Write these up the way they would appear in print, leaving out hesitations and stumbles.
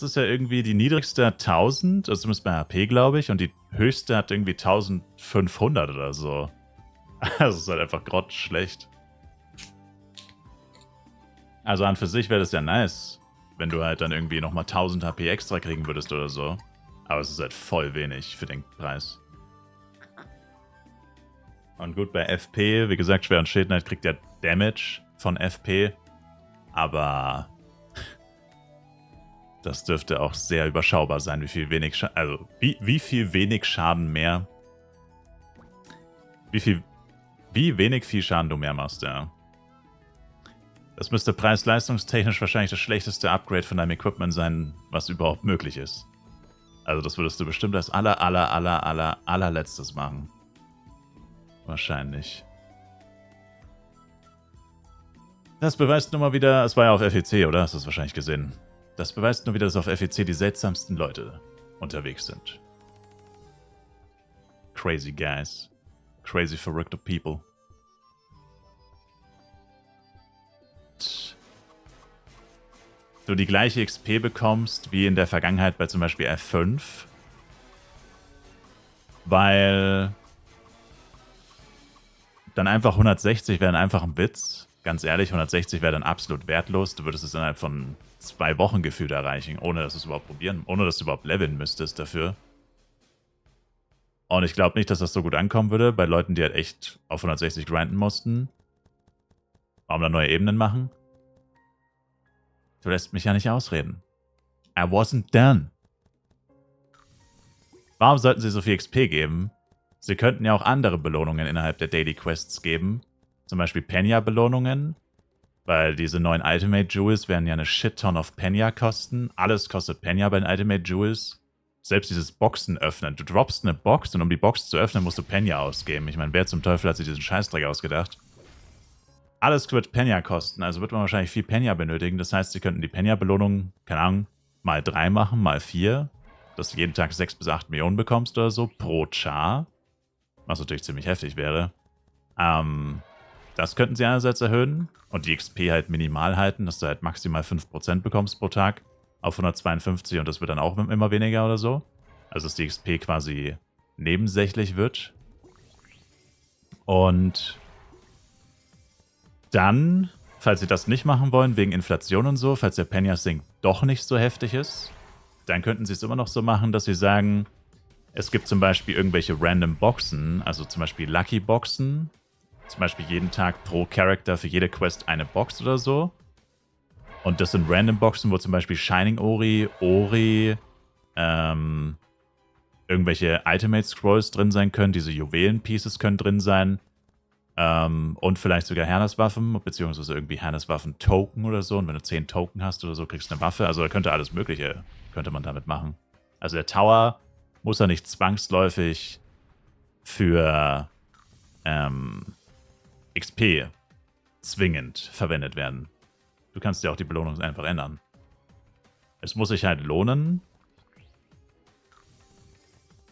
Das ist ja irgendwie die niedrigste hat 1000, also zumindest bei HP, glaube ich, und die höchste hat irgendwie 1500 oder so. Das ist halt einfach grottenschlecht. Also an für sich wäre das ja nice, wenn du halt dann irgendwie nochmal 1000 HP extra kriegen würdest oder so. Aber es ist halt voll wenig für den Preis. Und gut, bei FP, wie gesagt, Schwer und Schild Knight kriegt ja Damage von FP. Aber das dürfte auch sehr überschaubar sein, wie viel wenig Schaden, also wie viel wenig Schaden mehr. Wie wenig viel Schaden du mehr machst, ja. Das müsste preis-leistungstechnisch wahrscheinlich das schlechteste Upgrade von deinem Equipment sein, was überhaupt möglich ist. Also das würdest du bestimmt als allerletztes machen. Wahrscheinlich. Das beweist nur mal wieder, es war ja auf FEC, oder? Hast du es wahrscheinlich gesehen. Das beweist nur wieder, dass auf FEC die seltsamsten Leute unterwegs sind. Crazy guys. Crazy verrückte people. Du die gleiche XP bekommst wie in der Vergangenheit bei zum Beispiel F5. Weil dann einfach 160 wäre einfach ein Witz. Ganz ehrlich, 160 wäre dann absolut wertlos. Du würdest es innerhalb von 2 Wochen gefühlt erreichen, ohne dass du es überhaupt probieren, ohne dass du überhaupt leveln müsstest dafür. Und ich glaube nicht, dass das so gut ankommen würde bei Leuten, die halt echt auf 160 grinden mussten. Warum dann neue Ebenen machen? Du lässt mich ja nicht ausreden. I wasn't done. Warum sollten sie so viel XP geben? Sie könnten ja auch andere Belohnungen innerhalb der Daily Quests geben. Zum Beispiel Penya-Belohnungen. Weil diese neuen Ultimate Jewels werden ja eine Shit-Ton of Penya kosten. Alles kostet Penya bei den Ultimate Jewels. Selbst dieses Boxen öffnen. Du droppst eine Box und um die Box zu öffnen, musst du Penya ausgeben. Ich meine, wer zum Teufel hat sich diesen Scheißdreck ausgedacht? Alles wird Penya kosten, also wird man wahrscheinlich viel Penya benötigen. Das heißt, sie könnten die Penya-Belohnung, keine Ahnung, mal 3 machen, mal 4. Dass du jeden Tag 6 bis 8 Millionen bekommst oder so pro Char. Was natürlich ziemlich heftig wäre. Das könnten sie einerseits erhöhen und die XP halt minimal halten, dass du halt maximal 5% bekommst pro Tag auf 152 und das wird dann auch immer weniger oder so. Also dass die XP quasi nebensächlich wird. Und dann, falls sie das nicht machen wollen, wegen Inflation und so, falls der Penya-Sink doch nicht so heftig ist, dann könnten sie es immer noch so machen, dass sie sagen, es gibt zum Beispiel irgendwelche random Boxen, also zum Beispiel Lucky Boxen, zum Beispiel jeden Tag pro Charakter für jede Quest eine Box oder so. Und das sind random Boxen, wo zum Beispiel Shining Ori, irgendwelche Ultimate Scrolls drin sein können, diese Juwelen-Pieces können drin sein. Und vielleicht sogar Hernes-Waffen, beziehungsweise irgendwie Hernes-Waffen-Token oder so. Und wenn du 10 Token hast oder so, kriegst du eine Waffe. Also da könnte alles Mögliche, könnte man damit machen. Also der Tower muss ja nicht zwangsläufig für XP zwingend verwendet werden. Du kannst ja auch die Belohnung einfach ändern. Es muss sich halt lohnen.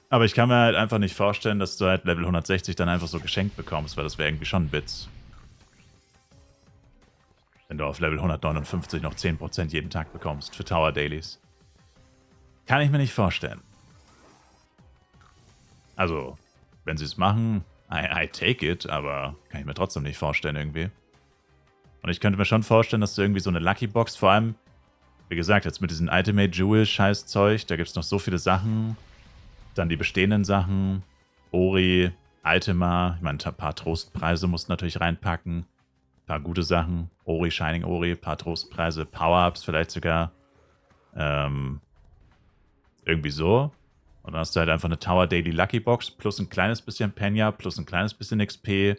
Aber ich kann mir halt einfach nicht vorstellen, dass du halt Level 160 dann einfach so geschenkt bekommst, weil das wäre irgendwie schon ein Witz. Wenn du auf Level 159 noch 10% jeden Tag bekommst für Tower Dailies. Kann ich mir nicht vorstellen. Also, wenn sie es machen, I take it, aber kann ich mir trotzdem nicht vorstellen irgendwie. Und ich könnte mir schon vorstellen, dass du irgendwie so eine Lucky Box, vor allem, wie gesagt, jetzt mit diesem Ultimate Jewel Scheißzeug, da gibt es noch so viele Sachen. Dann die bestehenden Sachen, Ori, Ultima, ich meine, ein paar Trostpreise musst du natürlich reinpacken. Ein paar gute Sachen, Ori, Shining Ori, ein paar Trostpreise, Power-Ups vielleicht sogar. Irgendwie so. Und dann hast du halt einfach eine Tower Daily Lucky Box plus ein kleines bisschen Penya plus ein kleines bisschen XP.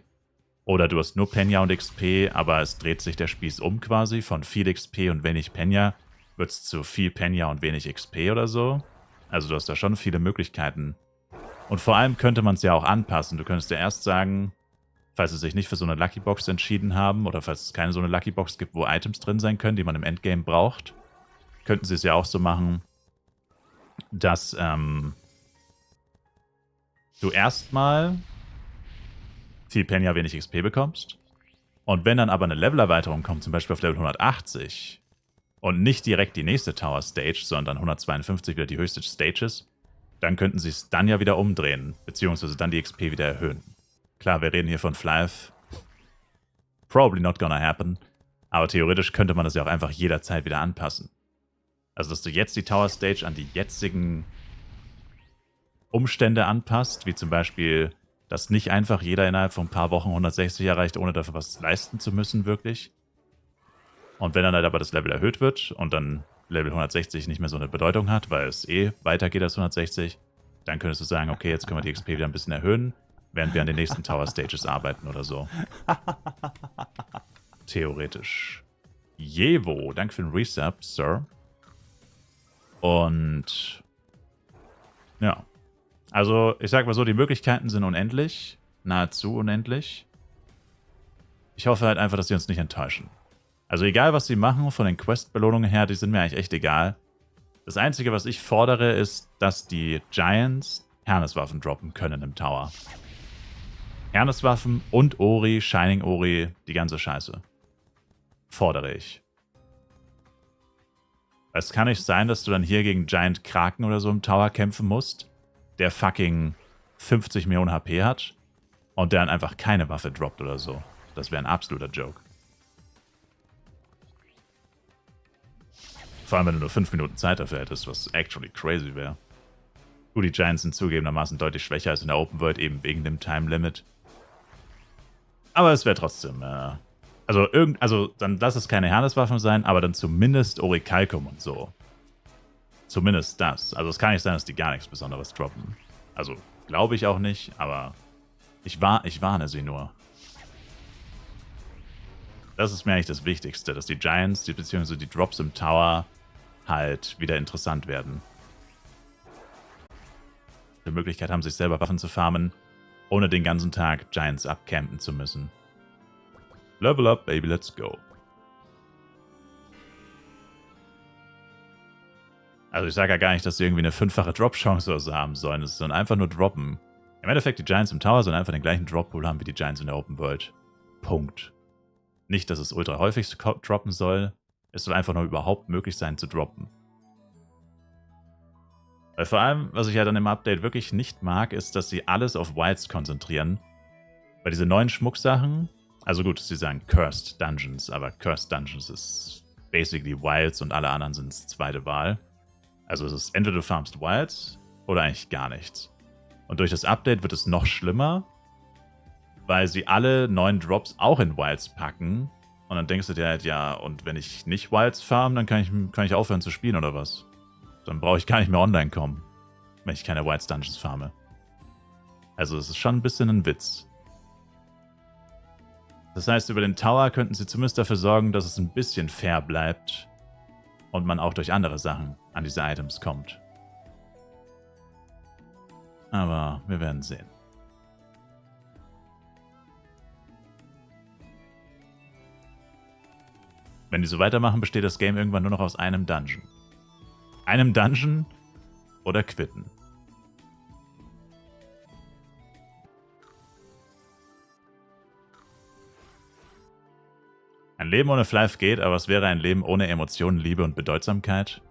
Oder du hast nur Penya und XP, aber es dreht sich der Spieß um quasi. Von viel XP und wenig Penya wird es zu viel Penya und wenig XP oder so. Also du hast da schon viele Möglichkeiten. Und vor allem könnte man es ja auch anpassen. Du könntest ja erst sagen, falls sie sich nicht für so eine Lucky Box entschieden haben oder falls es keine so eine Lucky Box gibt, wo Items drin sein können, die man im Endgame braucht, könnten sie es ja auch so machen, dass du erstmal viel Penya, wenig XP bekommst. Und wenn dann aber eine Levelerweiterung kommt, zum Beispiel auf Level 180, und nicht direkt die nächste Tower Stage, sondern 152 wieder die höchste Stage ist, dann könnten sie es dann ja wieder umdrehen, beziehungsweise dann die XP wieder erhöhen. Klar, wir reden hier von Flyth. Probably not gonna happen. Aber theoretisch könnte man das ja auch einfach jederzeit wieder anpassen. Also, dass du jetzt die Tower Stage an die jetzigen Umstände anpasst, wie zum Beispiel, dass nicht einfach jeder innerhalb von ein paar Wochen 160 erreicht, ohne dafür was leisten zu müssen, wirklich. Und wenn dann halt aber das Level erhöht wird und dann Level 160 nicht mehr so eine Bedeutung hat, weil es weitergeht als 160, dann könntest du sagen, okay, jetzt können wir die XP wieder ein bisschen erhöhen, während wir an den nächsten Tower Stages arbeiten oder so. Theoretisch. Jevo, danke für den Resub, Sir. Und ja. Also, ich sag mal so, die Möglichkeiten sind unendlich. Nahezu unendlich. Ich hoffe halt einfach, dass sie uns nicht enttäuschen. Also egal, was sie machen, von den Quest-Belohnungen her, die sind mir eigentlich echt egal. Das Einzige, was ich fordere, ist, dass die Giants Herneswaffen droppen können im Tower. Herneswaffen und Ori, Shining Ori, die ganze Scheiße. Fordere ich. Es kann nicht sein, dass du dann hier gegen Giant Kraken oder so im Tower kämpfen musst, der fucking 50 Millionen HP hat und der dann einfach keine Waffe droppt oder so. Das wäre ein absoluter Joke. Vor allem, wenn du nur 5 Minuten Zeit dafür hättest, was actually crazy wäre. Gut, die Giants sind zugegebenermaßen deutlich schwächer als in der Open World, eben wegen dem Time Limit. Aber es wäre trotzdem, also dann lass es keine Herneswaffen sein, aber dann zumindest Orichalcum und so. Zumindest das. Also es kann nicht sein, dass die gar nichts Besonderes droppen. Also glaube ich auch nicht, aber ich warne sie nur. Das ist mir eigentlich das Wichtigste, dass die Giants, beziehungsweise die Drops im Tower halt wieder interessant werden. Die Möglichkeit haben, sich selber Waffen zu farmen, ohne den ganzen Tag Giants abcampen zu müssen. Level up, baby, let's go. Also ich sage ja gar nicht, dass sie irgendwie eine 5-fache Drop-Chance oder so haben sollen. Es sollen einfach nur droppen. Im Endeffekt, die Giants im Tower sollen einfach den gleichen Drop-Pool haben wie die Giants in der Open World. Punkt. Nicht, dass es ultra häufig droppen soll. Es soll einfach nur überhaupt möglich sein zu droppen. Weil vor allem, was ich ja dann im Update wirklich nicht mag, ist, dass sie alles auf Wilds konzentrieren. Weil diese neuen Schmucksachen, also gut, sie sagen Cursed Dungeons, aber Cursed Dungeons ist basically Wilds und alle anderen sind zweite Wahl. Also es ist entweder du farmst Wilds oder eigentlich gar nichts. Und durch das Update wird es noch schlimmer, weil sie alle neuen Drops auch in Wilds packen. Und dann denkst du dir halt, ja, und wenn ich nicht Wilds farm, dann kann ich aufhören zu spielen oder was? Dann brauche ich gar nicht mehr online kommen, wenn ich keine Wilds Dungeons farme. Also es ist schon ein bisschen ein Witz. Das heißt, über den Tower könnten sie zumindest dafür sorgen, dass es ein bisschen fair bleibt und man auch durch andere Sachen an diese Items kommt. Aber wir werden sehen. Wenn die so weitermachen, besteht das Game irgendwann nur noch aus einem Dungeon. Einem Dungeon oder quitten. Ein Leben ohne Flyth geht, aber es wäre ein Leben ohne Emotionen, Liebe und Bedeutsamkeit?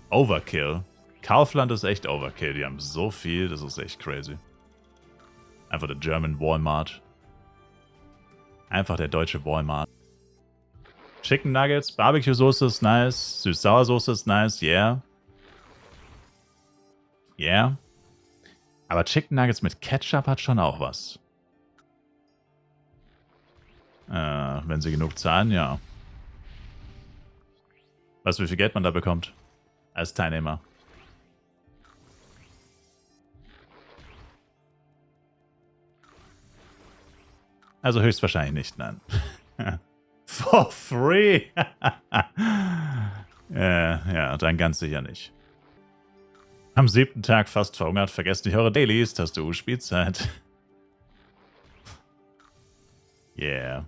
Overkill. Kaufland ist echt Overkill. Die haben so viel, das ist echt crazy. Einfach der German Walmart. Einfach der deutsche Walmart. Chicken Nuggets, Barbecue-Soße ist nice, Süß-Sauer-Soße ist nice, yeah. Yeah. Aber Chicken Nuggets mit Ketchup hat schon auch was. Wenn sie genug zahlen, ja. Weißt du, wie viel Geld man da bekommt? Als Teilnehmer. Also höchstwahrscheinlich nicht, nein. For free! Ja, dann ganz sicher nicht. Am 7. Tag fast verhungert, vergesst nicht eure Dailies, Tastatur Spielzeit. Yeah.